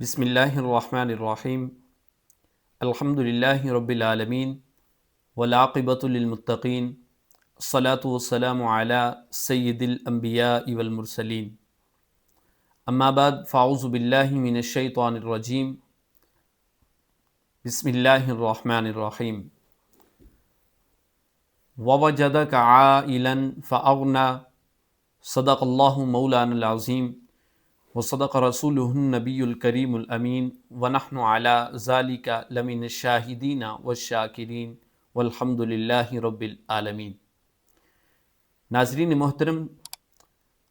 بسم اللہ الرحمن الرحیم الحمد للہ رب العالمین والعاقبۃ للمتقین الصلاۃ والسلام علی سید الانبیاء والمرسلین اما بعد فاعوذ باللہ من الشیطان الرجیم بسم اللہ الرحمن الرحیم ووجدک عائلا فاغنی صدق اللہ مولانا العظیم وصدق رسولہ النبی الکریم الامین ونحن علی ذالک لمن الشاہدین والشاکرین والحمد للہ رب العالمین۔ ناظرین محترم،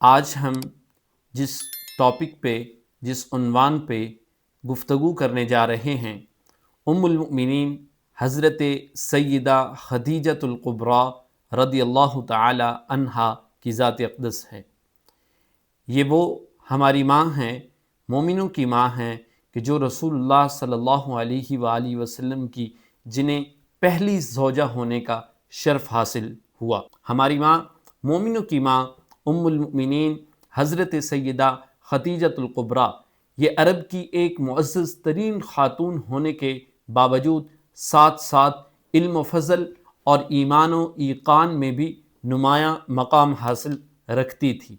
آج ہم جس ٹاپک پہ، جس عنوان پہ گفتگو کرنے جا رہے ہیں، ام المؤمنین حضرت سیدہ خدیجۃ الکبریٰ رضی اللہ تعالی عنہا کی ذات اقدس ہے۔ یہ وہ ہماری ماں ہیں، مومنوں کی ماں ہیں کہ جو رسول اللہ صلی اللہ علیہ وآلہ وسلم کی جنہیں پہلی زوجہ ہونے کا شرف حاصل ہوا۔ ہماری ماں، مومنوں کی ماں، ام المؤمنین حضرت سیدہ خدیجۃ الکبریٰ، یہ عرب کی ایک معزز ترین خاتون ہونے کے باوجود ساتھ ساتھ علم و فضل اور ایمان و ایقان میں بھی نمایاں مقام حاصل رکھتی تھی،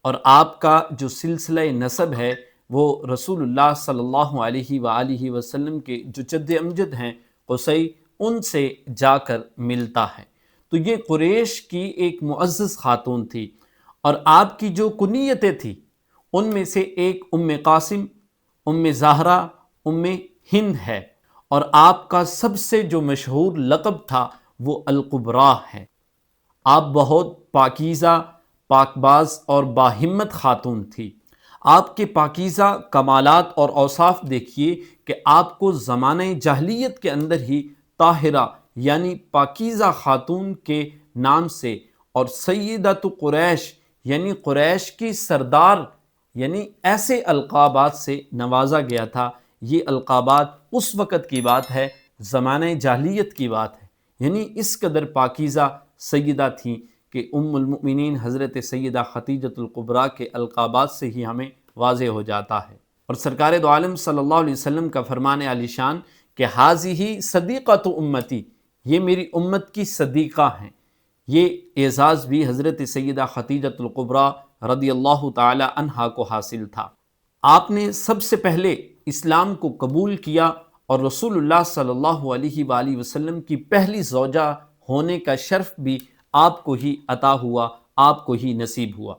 اور آپ کا جو سلسلہ نسب ہے وہ رسول اللہ صلی اللہ علیہ وآلہ وسلم کے جو جد امجد ہیں قصی، ان سے جا کر ملتا ہے۔ تو یہ قریش کی ایک معزز خاتون تھی، اور آپ کی جو کنیتیں تھیں ان میں سے ایک ام قاسم، ام زہرا، ام ہند ہے، اور آپ کا سب سے جو مشہور لقب تھا وہ الکبریٰ ہے۔ آپ بہت پاکیزہ، پاکباز اور باہمت خاتون تھی۔ آپ کے پاکیزہ کمالات اور اوصاف دیکھیے کہ آپ کو زمانہ جاہلیت کے اندر ہی طاہرہ یعنی پاکیزہ خاتون کے نام سے، اور سیدۃ قریش یعنی قریش کی سردار، یعنی ایسے القابات سے نوازا گیا تھا۔ یہ القابات اس وقت کی بات ہے، زمانہ جاہلیت کی بات ہے، یعنی اس قدر پاکیزہ سیدہ تھیں کہ ام المؤمنین حضرت سیدہ خدیجۃ الکبریٰ کے القابات سے ہی ہمیں واضح ہو جاتا ہے۔ اور سرکار دو عالم صلی اللہ علیہ وسلم کا فرمان عالی شان کہ ھذہ صدیقۃ امتی، یہ میری امت کی صدیقہ ہیں۔ یہ اعزاز بھی حضرت سیدہ خدیجۃ الکبریٰ رضی اللہ تعالی عنہا کو حاصل تھا۔ آپ نے سب سے پہلے اسلام کو قبول کیا، اور رسول اللہ صلی اللہ علیہ وآلہ وسلم کی پہلی زوجہ ہونے کا شرف بھی آپ کو ہی عطا ہوا، آپ کو ہی نصیب ہوا۔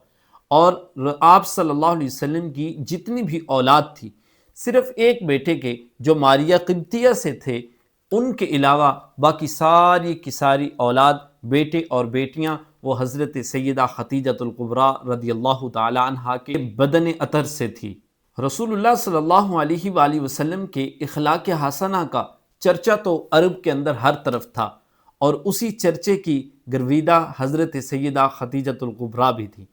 اور آپ صلی اللہ علیہ وسلم کی جتنی بھی اولاد تھی، صرف ایک بیٹے کے جو ماریہ قبطیہ سے تھے، ان کے علاوہ باقی ساری کی ساری اولاد، بیٹے اور بیٹیاں، وہ حضرت سیدہ خدیجۃ الکبریٰ رضی اللہ تعالی عنہا کے بدن اطہر سے تھی۔ رسول اللہ صلی اللہ علیہ وآلہ وسلم کے اخلاق حسنہ کا چرچا تو عرب کے اندر ہر طرف تھا، اور اسی چرچے کی گرویدہ حضرت سیدہ خدیجۃ الکبریٰ بھی تھی۔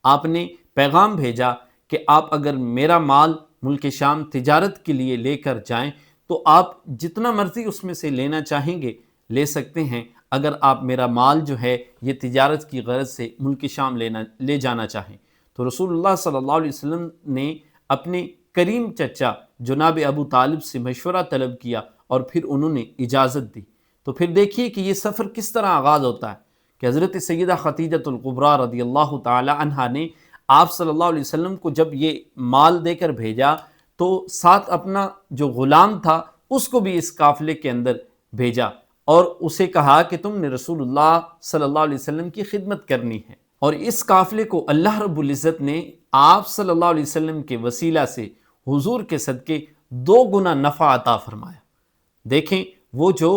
آپ نے پیغام بھیجا کہ آپ اگر میرا مال ملک شام تجارت کے لیے لے کر جائیں تو آپ جتنا مرضی اس میں سے لینا چاہیں گے لے سکتے ہیں، اگر آپ میرا مال جو ہے یہ تجارت کی غرض سے ملک شام لے جانا چاہیں۔ تو رسول اللہ صلی اللہ علیہ وسلم نے اپنے کریم چچا جناب ابو طالب سے مشورہ طلب کیا، اور پھر انہوں نے اجازت دی۔ تو پھر دیکھیے کہ یہ سفر کس طرح آغاز ہوتا ہے کہ حضرت سیدہ خدیجۃ الکبریٰ رضی اللہ تعالی عنہا نے آپ صلی اللہ علیہ وسلم کو جب یہ مال دے کر بھیجا تو ساتھ اپنا جو غلام تھا اس کو بھی اس قافلے کے اندر بھیجا، اور اسے کہا کہ تم نے رسول اللہ صلی اللہ علیہ وسلم کی خدمت کرنی ہے۔ اور اس قافلے کو اللہ رب العزت نے آپ صلی اللہ علیہ وسلم کے وسیلہ سے حضور کے صدقے 2 گنا نفع عطا فرمایا۔ دیکھیں، وہ جو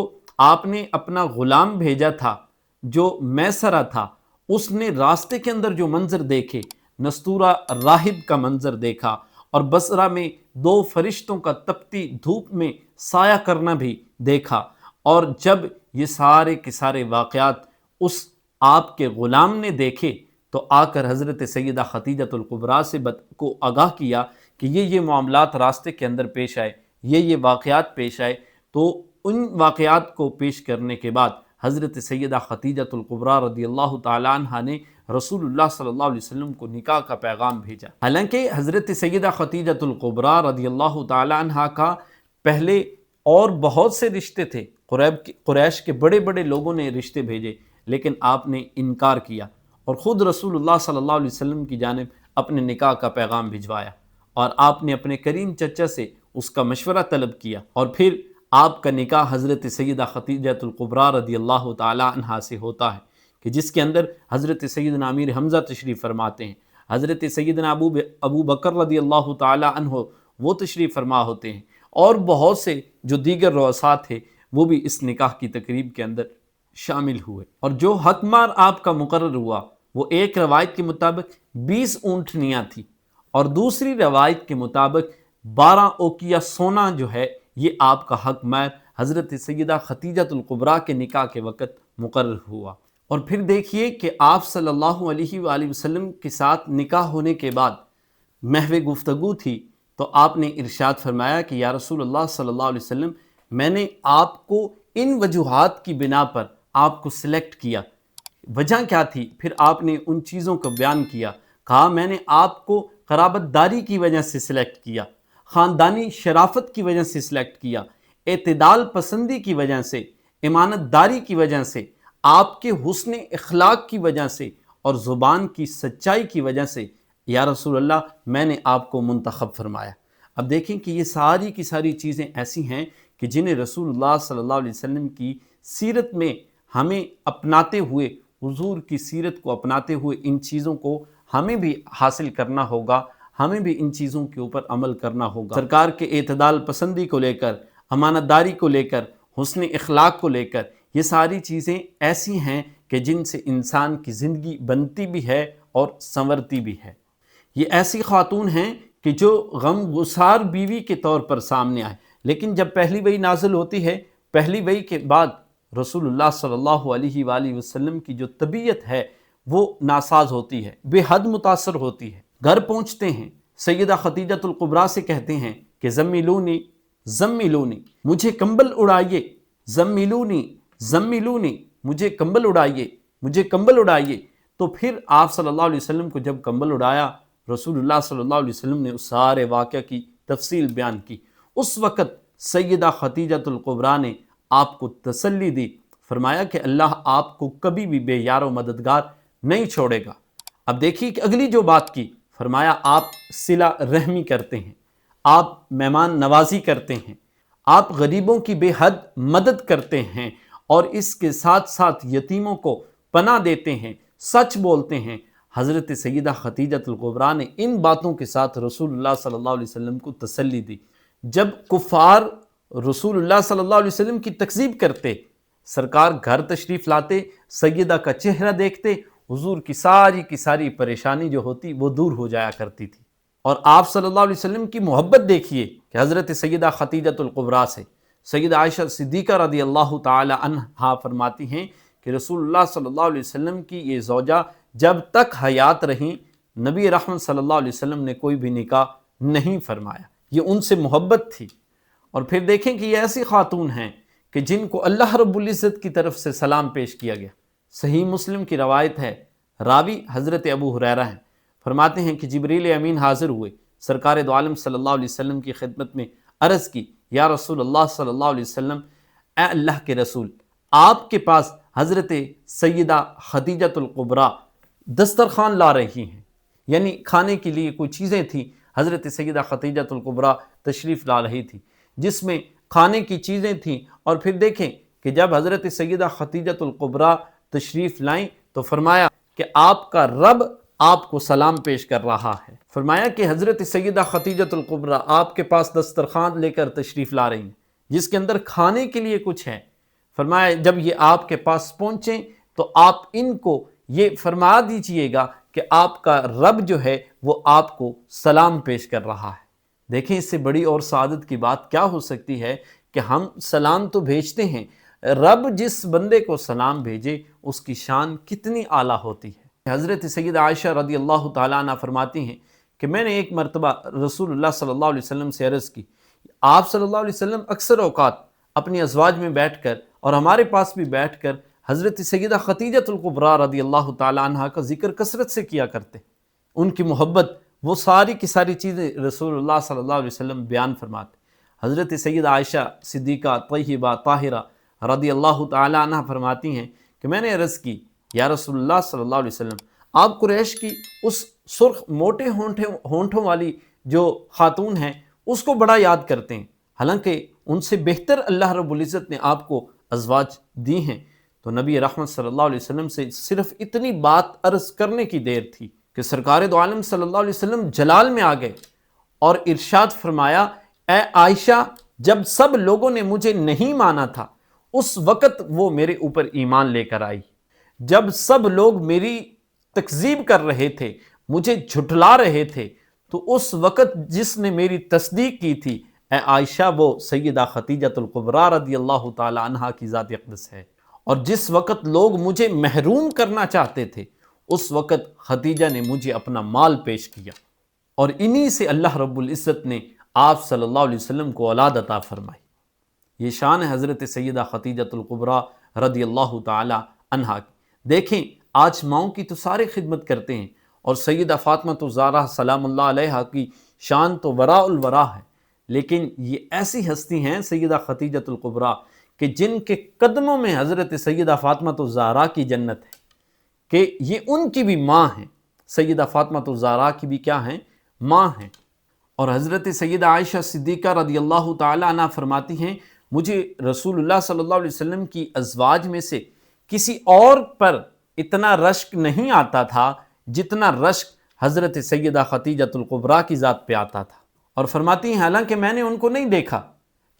آپ نے اپنا غلام بھیجا تھا جو میسرہ تھا، اس نے راستے کے اندر جو منظر دیکھے، نستورہ راہب کا منظر دیکھا، اور بصرہ میں 2 فرشتوں کا تپتی دھوپ میں سایہ کرنا بھی دیکھا، اور جب یہ سارے کے سارے واقعات اس آپ کے غلام نے دیکھے تو آ کر حضرت سیدہ خدیجۃ الکبریٰ سے کو آگاہ کیا کہ یہ معاملات راستے کے اندر پیش آئے، یہ واقعات پیش آئے۔ تو ان واقعات کو پیش کرنے کے بعد حضرت سیدہ خدیجۃ الکبریٰ رضی اللہ تعالیٰ عنہ نے رسول اللہ صلی اللہ علیہ وسلم کو نکاح کا پیغام بھیجا۔ حالانکہ حضرت سیدہ خدیجۃ الکبریٰ رضی اللہ تعالیٰ عنہ کا پہلے اور بہت سے رشتے تھے، قریش کے بڑے بڑے لوگوں نے رشتے بھیجے، لیکن آپ نے انکار کیا اور خود رسول اللہ صلی اللہ علیہ وسلم کی جانب اپنے نکاح کا پیغام بھجوایا، اور آپ نے اپنے کریم چچا سے اس کا مشورہ طلب کیا، اور پھر آپ کا نکاح حضرت سیدہ خدیجۃ الکبریٰ رضی اللہ تعالیٰ عنہا سے ہوتا ہے، کہ جس کے اندر حضرت سیدنا امیر حمزہ تشریف فرماتے ہیں، حضرت سیدنا ابو بکر رضی اللہ تعالیٰ عنہ وہ تشریف فرما ہوتے ہیں، اور بہت سے جو دیگر رؤساء تھے وہ بھی اس نکاح کی تقریب کے اندر شامل ہوئے۔ اور جو حق مار آپ کا مقرر ہوا وہ ایک روایت کے مطابق 20 اونٹنیاں تھی، اور دوسری روایت کے مطابق 12 اوقیہ سونا جو ہے یہ آپ کا حق مہر حضرت سیدہ خدیجۃ الکبریٰ کے نکاح کے وقت مقرر ہوا۔ اور پھر دیکھیے کہ آپ صلی اللہ علیہ وآلہ وسلم کے ساتھ نکاح ہونے کے بعد محو گفتگو تھی، تو آپ نے ارشاد فرمایا کہ یا رسول اللہ صلی اللہ علیہ وسلم، میں نے آپ کو ان وجوہات کی بنا پر آپ کو سلیکٹ کیا۔ وجہ کیا تھی؟ پھر آپ نے ان چیزوں کو بیان کیا، کہا میں نے آپ کو قرابت داری کی وجہ سے سلیکٹ کیا، خاندانی شرافت کی وجہ سے سلیکٹ کیا، اعتدال پسندی کی وجہ سے، امانت داری کی وجہ سے، آپ کے حسن اخلاق کی وجہ سے، اور زبان کی سچائی کی وجہ سے یا رسول اللہ میں نے آپ کو منتخب فرمایا۔ اب دیکھیں کہ یہ ساری کی ساری چیزیں ایسی ہیں کہ جنہیں رسول اللہ صلی اللہ علیہ وسلم کی سیرت میں ہمیں اپناتے ہوئے، حضور کی سیرت کو اپناتے ہوئے ان چیزوں کو ہمیں بھی حاصل کرنا ہوگا، ہمیں بھی ان چیزوں کے اوپر عمل کرنا ہوگا۔ سرکار کے اعتدال پسندی کو لے کر، امانت داری کو لے کر، حسن اخلاق کو لے کر، یہ ساری چیزیں ایسی ہیں کہ جن سے انسان کی زندگی بنتی بھی ہے اور سنورتی بھی ہے۔ یہ ایسی خاتون ہیں کہ جو غم گسار بیوی کے طور پر سامنے آئے، لیکن جب پہلی وحی نازل ہوتی ہے، پہلی وحی کے بعد رسول اللہ صلی اللہ علیہ وآلہ وسلم کی جو طبیعت ہے وہ ناساز ہوتی ہے، بے حد متاثر ہوتی ہے۔ گھر پہنچتے ہیں، سیدہ خدیجۃ الکبریٰ سے کہتے ہیں کہ زمیلونی زمیلونی، مجھے کمبل اڑائیے، زمیلونی زمیلونی، مجھے کمبل اڑائیے، مجھے کمبل اڑائیے۔ تو پھر آپ صلی اللہ علیہ وسلم کو جب کمبل اڑایا، رسول اللہ صلی اللہ علیہ وسلم نے اس سارے واقعہ کی تفصیل بیان کی۔ اس وقت سیدہ خدیجۃ الکبریٰ نے آپ کو تسلی دی، فرمایا کہ اللہ آپ کو کبھی بھی بے یار و مددگار نہیں چھوڑے گا۔ اب دیکھیے کہ اگلی جو بات کی، فرمایا آپ صلہ رحمی کرتے ہیں، آپ مہمان نوازی کرتے ہیں، آپ غریبوں کی بے حد مدد کرتے ہیں، اور اس کے ساتھ ساتھ یتیموں کو پناہ دیتے ہیں، سچ بولتے ہیں۔ حضرت سیدہ خدیجۃ الکبریٰ نے ان باتوں کے ساتھ رسول اللہ صلی اللہ علیہ وسلم کو تسلی دی۔ جب کفار رسول اللہ صلی اللہ علیہ وسلم کی تکذیب کرتے، سرکار گھر تشریف لاتے، سیدہ کا چہرہ دیکھتے، حضور کی ساری پریشانی جو ہوتی وہ دور ہو جایا کرتی تھی۔ اور آپ صلی اللہ علیہ وسلم کی محبت دیکھیے کہ حضرت سیدہ خدیجۃ الکبریٰ سے سیدہ عائشہ صدیقہ رضی اللہ تعالی عنہا فرماتی ہیں کہ رسول اللہ صلی اللہ علیہ وسلم کی یہ زوجہ جب تک حیات رہیں، نبی رحمت صلی اللہ علیہ وسلم نے کوئی بھی نکاح نہیں فرمایا۔ یہ ان سے محبت تھی۔ اور پھر دیکھیں کہ یہ ایسی خاتون ہیں کہ جن کو اللہ رب العزت کی طرف سے سلام پیش کیا گیا۔ صحیح مسلم کی روایت ہے، راوی حضرت ابو ہریرہ ہیں، فرماتے ہیں کہ جبریل امین حاضر ہوئے، سرکار دو عالم صلی اللہ علیہ وسلم کی خدمت میں عرض کی، یا رسول اللہ صلی اللہ علیہ وسلم، اے اللہ کے رسول، آپ کے پاس حضرت سیدہ خدیجۃ الکبریٰ دسترخوان لا رہی ہیں، یعنی کھانے کے لیے کوئی چیزیں تھیں، حضرت سیدہ خدیجۃ الکبریٰ تشریف لا رہی تھی جس میں کھانے کی چیزیں تھیں۔ اور پھر دیکھیں کہ جب حضرت سیدہ خدیجۃ الکبریٰ تشریف لائیں تو فرمایا کہ آپ کا رب آپ کو سلام پیش کر رہا ہے۔ فرمایا کہ حضرت سیدہ خدیجۃ الکبریٰ آپ کے پاس دسترخوان لے کر تشریف لا رہی ہیں جس کے اندر کھانے کے لیے کچھ ہے۔ فرمایا جب یہ آپ کے پاس پہنچیں تو آپ ان کو یہ فرما دیجئے گا کہ آپ کا رب جو ہے وہ آپ کو سلام پیش کر رہا ہے۔ دیکھیں اس سے بڑی اور سعادت کی بات کیا ہو سکتی ہے کہ ہم سلام تو بھیجتے ہیں، رب جس بندے کو سلام بھیجے اس کی شان کتنی اعلیٰ ہوتی ہے۔ حضرت سیدہ عائشہ رضی اللہ تعالیٰ عنہ فرماتی ہیں کہ میں نے ایک مرتبہ رسول اللہ صلی اللہ علیہ وسلم سے عرض کی، آپ صلی اللہ علیہ وسلم اکثر اوقات اپنی ازواج میں بیٹھ کر اور ہمارے پاس بھی بیٹھ کر حضرت سیدہ خدیجہ الکبریٰ رضی اللہ تعالی عنہا کا ذکر کثرت سے کیا کرتے، ان کی محبت، وہ ساری کی ساری چیزیں رسول اللہ صلی اللہ علیہ وسلم بیان فرماتے۔ حضرت سیدہ عائشہ صدیقہ طیبہ طاہرہ رضی اللہ تعالی عنہ فرماتی ہیں کہ میں نے عرض کی، یا رسول اللہ صلی اللہ علیہ وسلم، آپ قریش کی اس سرخ موٹے ہونٹوں والی جو خاتون ہیں اس کو بڑا یاد کرتے ہیں، حالانکہ ان سے بہتر اللہ رب العزت نے آپ کو ازواج دی ہیں۔ تو نبی رحمت صلی اللہ علیہ وسلم سے صرف اتنی بات عرض کرنے کی دیر تھی کہ سرکار دو عالم صلی اللہ علیہ وسلم جلال میں آ گئے اور ارشاد فرمایا، اے عائشہ، جب سب لوگوں نے مجھے نہیں مانا تھا اس وقت وہ میرے اوپر ایمان لے کر آئی۔ جب سب لوگ میری تکذیب کر رہے تھے، مجھے جھٹلا رہے تھے، تو اس وقت جس نے میری تصدیق کی تھی اے عائشہ، وہ سیدہ خدیجہ الکبریٰ رضی اللہ تعالی عنہا کی ذات اقدس ہے۔ اور جس وقت لوگ مجھے محروم کرنا چاہتے تھے اس وقت خدیجہ نے مجھے اپنا مال پیش کیا، اور انہی سے اللہ رب العزت نے آپ صلی اللہ علیہ وسلم کو اولاد عطا فرمائی۔ یہ شان ہے حضرت سیدہ خدیجہ الکبریٰ رضی اللہ تعالی عنہا کی۔ دیکھیں آج ماؤں کی تو سارے خدمت کرتے ہیں، اور سیدہ فاطمہ الزہرا سلام اللہ علیہا کی شان تو وراء الورا ہے، لیکن یہ ایسی ہستی ہیں سیدہ خدیجہ الکبریٰ کہ جن کے قدموں میں حضرت سیدہ فاطمہ الزہرا کی جنت ہے، کہ یہ ان کی بھی ماں ہیں، سیدہ فاطمہ الزہرا کی بھی کیا ہیں؟ ماں ہیں۔ اور حضرت سیدہ عائشہ صدیقہ رضی اللہ تعالی عنہ فرماتی ہیں، مجھے رسول اللہ صلی اللہ علیہ وسلم کی ازواج میں سے کسی اور پر اتنا رشک نہیں آتا تھا جتنا رشک حضرت سیدہ خدیجہ الکبریٰ کی ذات پہ آتا تھا۔ اور فرماتی ہیں حالانکہ میں نے ان کو نہیں دیکھا،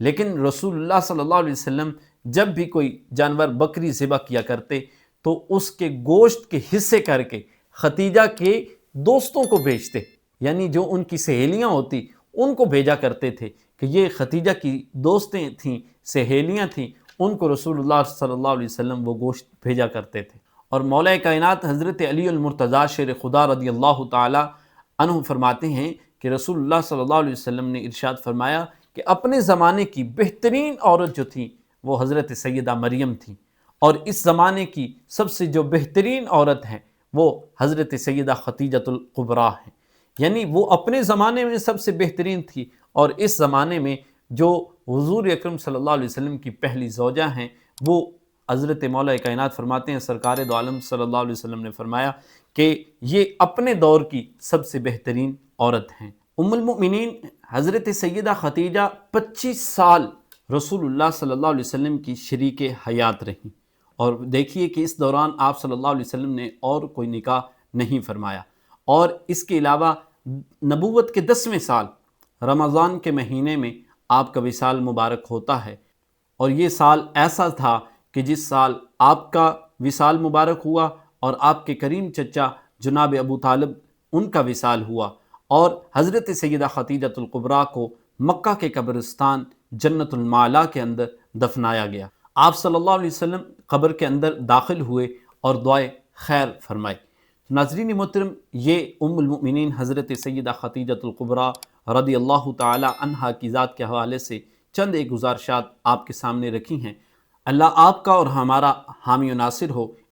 لیکن رسول اللہ صلی اللہ علیہ وسلم جب بھی کوئی جانور بکری ذبح کیا کرتے تو اس کے گوشت کے حصے کر کے خدیجہ کے دوستوں کو بھیجتے، یعنی جو ان کی سہیلیاں ہوتی ان کو بھیجا کرتے تھے کہ یہ خدیجہ کی دوستیں تھیں، سہیلیاں تھیں، ان کو رسول اللہ صلی اللہ علیہ وسلم وہ گوشت بھیجا کرتے تھے۔ اور مولا کائنات حضرت علی المرتضیٰ شیر خدا رضی اللہ تعالی عنہ فرماتے ہیں کہ رسول اللہ صلی اللہ علیہ وسلم نے ارشاد فرمایا کہ اپنے زمانے کی بہترین عورت جو تھی وہ حضرت سیدہ مریم تھی، اور اس زمانے کی سب سے جو بہترین عورت ہیں وہ حضرت سیدہ خدیجہ الکبریٰ ہیں، یعنی وہ اپنے زمانے میں سب سے بہترین تھی، اور اس زمانے میں جو حضور اکرم صلی اللہ علیہ وسلم کی پہلی زوجہ ہیں وہ حضرت مولا کائنات فرماتے ہیں، سرکار دو عالم صلی اللہ علیہ وسلم نے فرمایا کہ یہ اپنے دور کی سب سے بہترین عورت ہیں۔ ام المؤمنین حضرت سیدہ خدیجہ 25 سال رسول اللہ صلی اللہ علیہ وسلم کی شریک حیات رہیں، اور دیکھیے کہ اس دوران آپ صلی اللہ علیہ وسلم نے اور کوئی نکاح نہیں فرمایا، اور اس کے علاوہ نبوت کے 10ویں سال رمضان کے مہینے میں آپ کا وصال مبارک ہوتا ہے، اور یہ سال ایسا تھا کہ جس سال آپ کا وصال مبارک ہوا اور آپ کے کریم چچا جناب ابو طالب ان کا وصال ہوا، اور حضرت سیدہ خدیجہ الکبریٰ کو مکہ کے قبرستان جنت المعلا کے اندر دفنایا گیا۔ آپ صلی اللہ علیہ وسلم قبر کے اندر داخل ہوئے اور دعائے خیر فرمائے۔ ناظرین محترم، یہ ام المؤمنین حضرت سیدہ خدیجہ الکبریٰ رضی اللہ تعالی عنہا کی ذات کے حوالے سے چند ایک گزارشات آپ کے سامنے رکھی ہیں۔ اللہ آپ کا اور ہمارا حامی و ناصر ہو۔